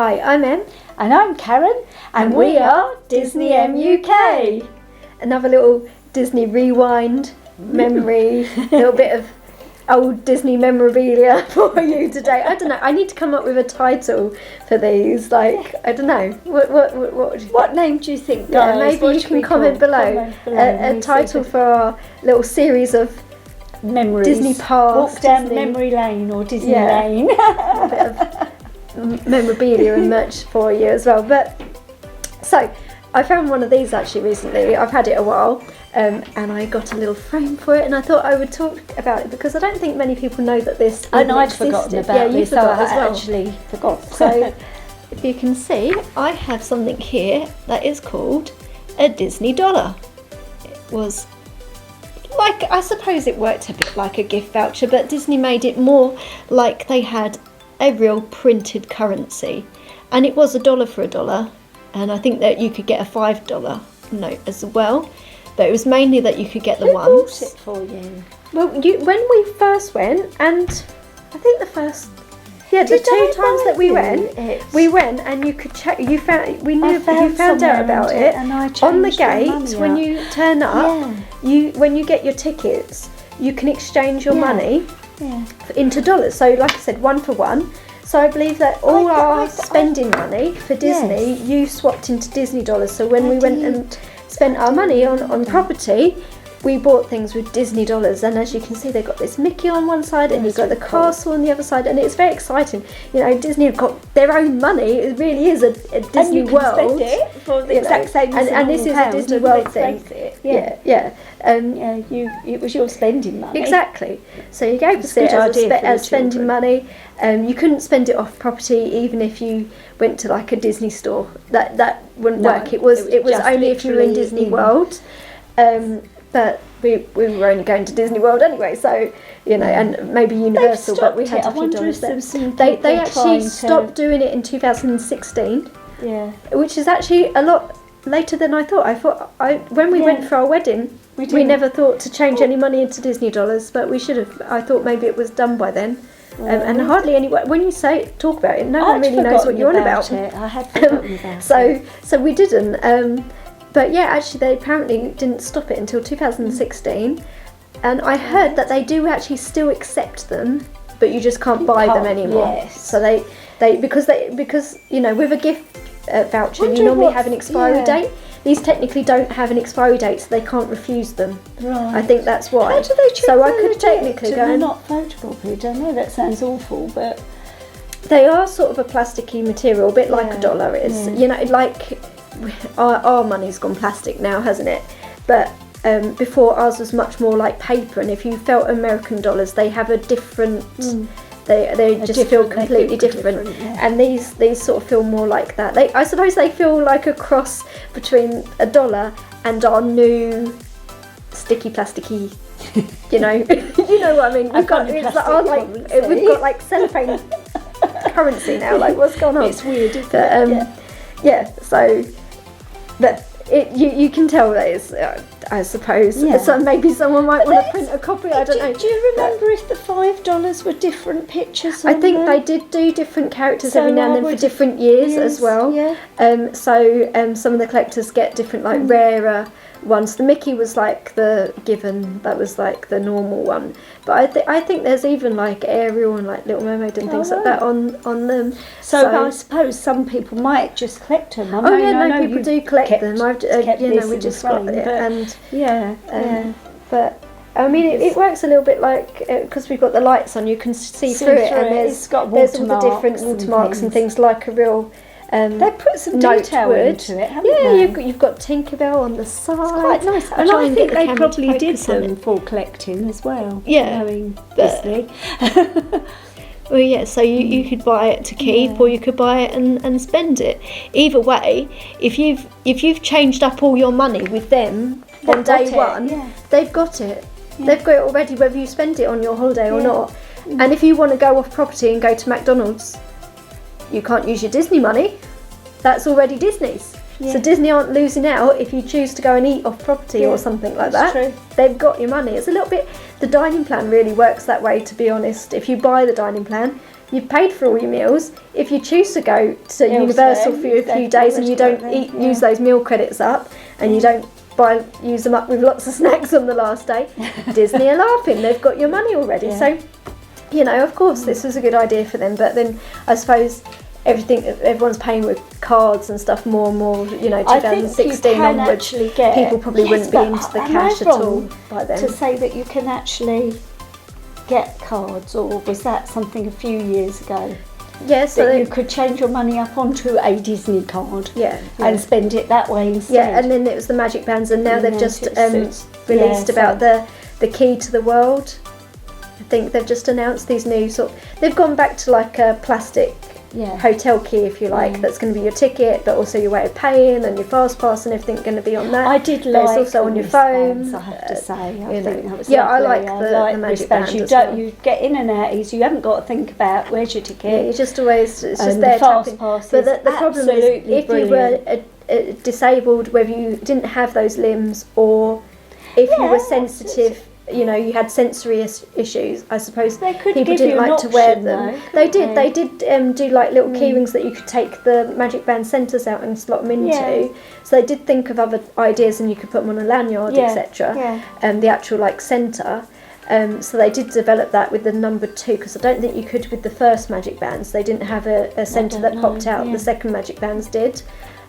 Hi, I'm Em. And I'm Karen, and we are Disney UK. Another little Disney rewind memory, a little bit of old Disney memorabilia for you today. I don't know, I need to come up with a title for these, like, I don't know, What name do you think, yeah, guys? maybe you can comment below a title for our little series of memories. Disney past. Walk down Disney, memory lane or Disney Yeah. lane. a bit of memorabilia and merch for you as well. But so I found one of these actually recently. I've had it a while, and I got a little frame for it, and I thought I would talk about it because I don't think many people know that this And I'd existed. forgotten about this, so forgot I as well. actually forgot. So if you can see, I have something here that is called a Disney dollar. It was like, I suppose it worked a bit like a gift voucher, but Disney made it more like they had a real printed currency, and it was $1 for $1, and I think that you could get a $5 note as well, but it was mainly that you could get the Who ones. bought it for you? Well, when we first went, and I think the Did two I times buy that we you went, it? we went and you could check. You found we knew I you found somewhere out about around it and I on the changed my gates money when up. you turn up. Yeah. When you get your tickets, you can exchange your Yeah. money Yeah. into dollars. So, like I said, 1 for 1. So I believe that all our I- spending money for Disney, Yes. you swapped into Disney dollars. So when I we went did. and spent our money on property, we bought things with Disney dollars. And as you can see, they've got this Mickey on one side and you've got the That's really cool. castle on the other side. And it's very exciting. You know, Disney have got their own money. It really is a Disney And you can World. spend it for the you exact know, same as and this is a £1, Disney and World let's thing. face it. Yeah. Yeah, it was your spending money. Exactly. So you gave us a it good idea for the as spending children. money. You couldn't spend it off property, even if you went to like a Disney store. That wouldn't No, work. It was just only if you were in literally Disney in. World. But we were only going to Disney World anyway, so you know, and maybe Universal. But we had I a few wonder dollars if there. there's some They people actually trying to- stopped doing it in 2016, Yeah. which is actually a lot later than I thought. When we Yeah. went for our wedding. We didn't. never thought to change any money into Disney dollars, but we should have. I thought maybe it was done by then. And hardly anyone, when you talk about it, no one I'd really knows what you're on about. it. I had forgotten about it. So we didn't. But yeah, actually, they apparently didn't stop it until 2016. And I heard that they do actually still accept them, but you just can't buy them anymore. Yes. So they because you know, with a gift voucher, Wonder you normally what- have an expiry yeah. date. These technically don't have an expiry date, so they can't refuse them. Right. I think that's why. How do they check So I they're could legit? technically Do go they and not photocopied? I know that sounds awful, but they are sort of a plasticky material, a bit like Yeah, a dollar is. yeah. You know, like our money's gone plastic now, hasn't it? But before, ours was much more like paper, and if you felt American dollars, they have a different. They just feel completely different, yeah. and these sort of feel more like that. I suppose they feel like a cross between a dollar and our new sticky plasticky. You know, you know what I mean. We've got we've got like cellophane currency now. Like, what's going on? It's weird, isn't But, it? yeah. So, but you can tell that it's. I suppose. Yeah. So maybe someone might want to print a copy. I don't know. Do you remember if the $5 were different pictures? I on think them? they did do different characters So every now and I then for would- different years as well. Yeah. So some of the collectors get different, like rarer ones. The Mickey was like the given, that was like the normal one. But I think there's even like Ariel and like Little Mermaid and things like that on them. So I suppose some people might just collect them. Oh yeah, no, people you do collect kept- them. I've kept you this know, we in just the got frame, it, but- and Yeah. but I mean it works a little bit like because we've got the lights on, you can see through it, and It's got there's all the different watermarks and watermarks and things like a real. They put some note detail wood. into it, haven't Yeah, they? you've got Tinkerbell on the side. Quite nice. I'll And try I and think get the they camera to probably did focus on them it. for collecting as well. Yeah, Knowing but- Disney. Well, yeah, so you could buy it to keep, or you could buy it and spend it. Either way, if you've changed up all your money with them on They've got day it, one, yeah. they've got it. Yeah. They've got it already, whether you spend it on your holiday or Yeah. not. And if you want to go off property and go to McDonald's, you can't use your Disney money. That's already Disney's. Yeah. So Disney aren't losing out if you choose to go and eat off property or something like that's that. true. They've got your money. It's a little bit. The dining plan really works that way, to be honest. If you buy the dining plan, you've paid for all your meals. If you choose to go to Universal for a few days and you don't use those meal credits up, and you don't use them up with lots of snacks on the last day, Disney are laughing. They've got your money already. So, you know, of course, this was a good idea for them. But then I suppose everyone's paying with cards and stuff more and more. You know, 2016 onwards, people probably wouldn't be into the cash at all by then. To say that you can actually get cards, or was that something a few years ago? Yes, so that you could change your money up onto a Disney card, and spend it that way instead. Yeah, and then it was the magic bands, and now they've just released about the key to the world. I think they've just announced these new they've gone back to like a plastic hotel key, if you like, that's going to be your ticket, but also your way of paying and your fast pass and everything going to be on that. I did but it's also on your phone. Bands, I have to say, I think that was I lovely. like the magic band. You get in and out easy. You haven't got to think about where's your ticket. Yeah, you just always it's just and there the fast tapping. Pass but the problem is if brilliant. you were disabled, whether you didn't have those limbs or if you were sensitive. You know, you had sensory issues. I suppose people didn't like to wear them. They did do like little key rings that you could take the magic band centres out and slot them into. So they did think of other ideas, and you could put them on a lanyard, etc. The actual like centre. So they did develop that with the number 2, because I don't think you could with the first magic bands. They didn't have a centre that popped out. The second magic bands did.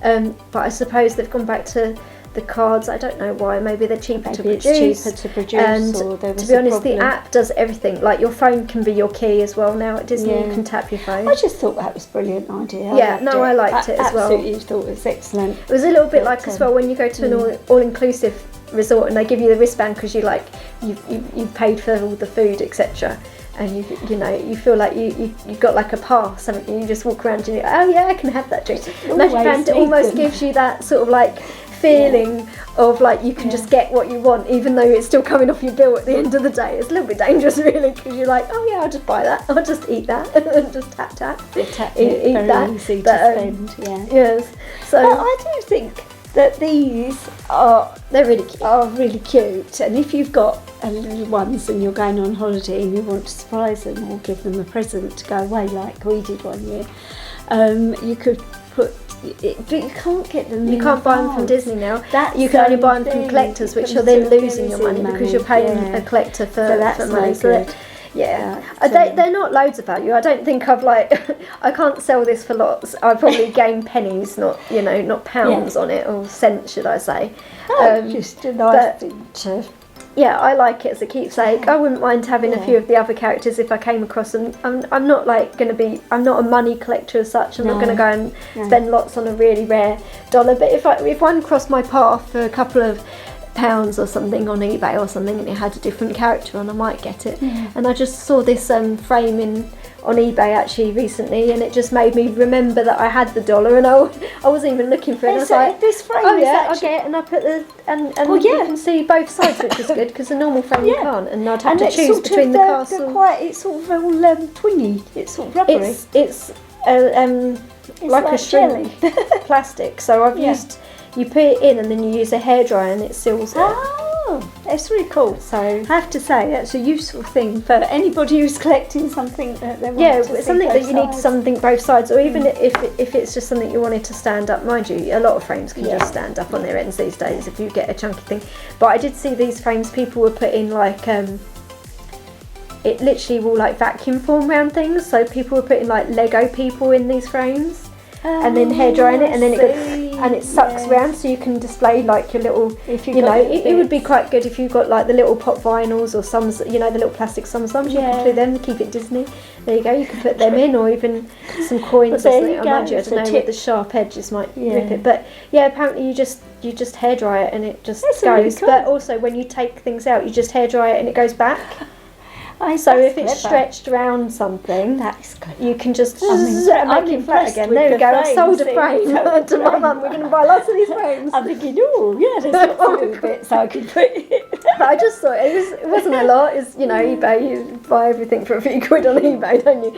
But I suppose they've gone back to the cards. I don't know why. Maybe they're cheaper to produce. And or there was to be honest, problem. the app does everything. Like your phone can be your key as well now at Disney. You can tap your phone. I just thought that was a brilliant idea. I liked it as well. Absolutely thought it was excellent. It was a little bit like as well when you go to an all-inclusive resort and they give you the wristband because you've paid for all the food, etc. And you feel like you got like a pass, haven't you? You just walk around and I can have that drink. Magic Band almost gives you that sort of like feeling of like you can just get what you want, even though it's still coming off your bill at the end of the day. It's a little bit dangerous, really, because you're like, I'll just buy that. I'll just eat that and just tap. Eat very that. Easy to spend. Yes. So but I do think that they're really cute, and if you've got little ones and you're going on holiday and you want to surprise them or give them a present to go away like we did one year, you could put it, but you can't get them. You can't buy them from Disney now. You can only buy them from collectors, which you're then losing your money because you're paying a collector for money. They're not loads of value. I don't think I can't sell this for lots. I probably gain pennies, not pounds on it, or cents, should I say? Just a nice thing to. Yeah, I like it as a keepsake. I wouldn't mind having a few of the other characters if I came across them. I'm not I'm not a money collector as such. I'm not going to go and spend lots on a really rare dollar. But if one crossed my path for a couple of pounds or something on eBay or something, and it had a different character on, I might get it. And I just saw this frame on eBay actually recently, and it just made me remember that I had the dollar, and I wasn't even looking for it. I was like, this frame I'll get it, and I put you can see both sides, which is good because a normal frame you can't, and I'd have to choose between the castle. It's sort of all twingy. It's sort of rubbery. It's like a shrimp plastic. So I've used. You put it in and then you use a hairdryer and it seals it. Oh, that's really cool. So I have to say that's a useful thing for anybody who's collecting something that they want to see something that you sides. need something both sides, or even if it's just something you wanted to stand up. Mind you, a lot of frames can just stand up on their ends these days if you get a chunky thing. But I did see these frames people were putting like it literally will like vacuum form around things. So people were putting like Lego people in these frames. And then hair drying it, and then it goes, and it sucks round, so you can display like your little. It would be quite good if you got like the little pop vinyls or some, the little plastic sums. You can do them, keep it Disney. There you go. You can put them in, or even some coins or something. I don't know, with the sharp edges might rip it, but apparently you just hair dry it and it just goes. Really cool. But also when you take things out, you just hair dry it and it goes back. So if it's stretched around something, that's good. You can just make it flat again. There we go. I've sold a frame to my mum. We're going to buy lots of these frames. I'm thinking, there's lots of little bits I could put in. But I just thought it wasn't a lot. It's, you know, eBay, you buy everything for a few quid on eBay, don't you?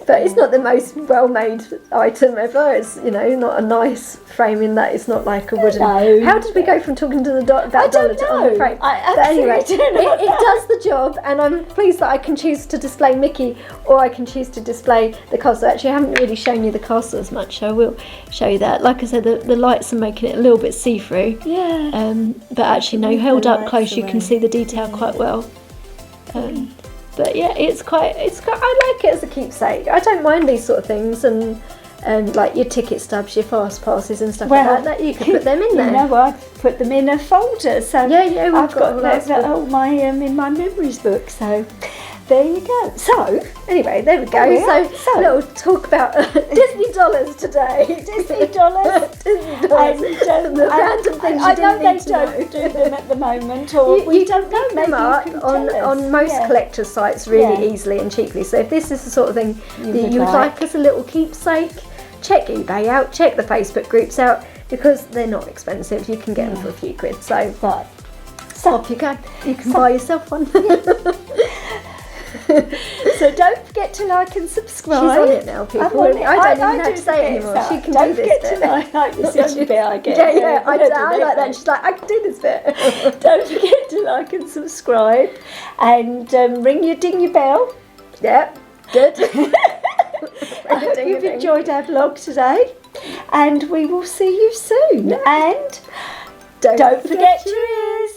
But it's not the most well-made item ever. It's, you know, not a nice frame in that. It's not like a wooden... No. How did we go from talking to the about dollar to on the frame? But anyway, it does the job, and I'm pleased that I can choose to display Mickey, or I can choose to display the castle. Actually, I haven't really shown you the castle as much, so I will show you that. Like I said, the lights are making it a little bit see-through. Yeah. But actually, no, held up close, you away. can see the detail quite well. But yeah, it's quite. I like it as a keepsake. I don't mind these sort of things, and like your ticket stubs, your fast passes, and stuff like that. You could put them in there. You know, I've put them in a folder. So yeah, I've got all my in my memories book. So there you go. So anyway, there we go. So little talk about Disney dollars today. Disney dollars. Disney dollars. And the random things I know they to don't do them at the moment, or you don't know. Them up on most collector sites really easily and cheaply. So if this is the sort of thing that you would like as a little keepsake, check eBay out, check the Facebook groups out, because they're not expensive. You can get them for a few quid. So off you go. You can buy yourself one. So don't forget to like and subscribe. She's on it now, people. I don't even have to say it anymore. She can do this bit. This is the bit I get. Yeah, I like that. And she's like, I can do this bit. Don't forget to like and subscribe, and ring your ding your bell. Yep, good. I hope you've enjoyed our vlog today, and we will see you soon. And don't forget your ears.